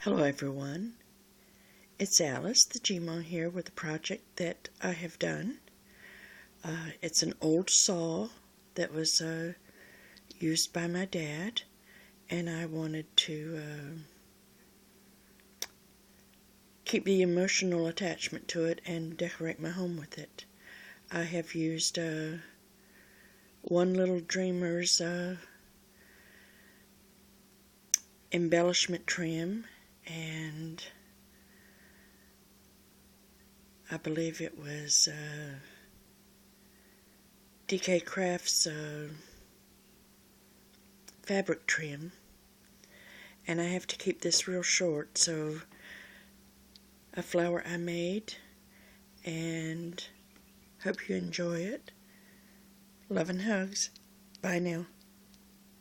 Hello everyone, it's Alice, the Gmo here with a project that I have done. It's an old saw that was used by my dad, and I wanted to keep the emotional attachment to it and decorate my home with it. I have used One Little Dreamer's embellishment trim, and I believe it was DK Crafts fabric trim, and I have to keep this real short, so a flower I made, and hope you enjoy it. Love and hugs. Bye now.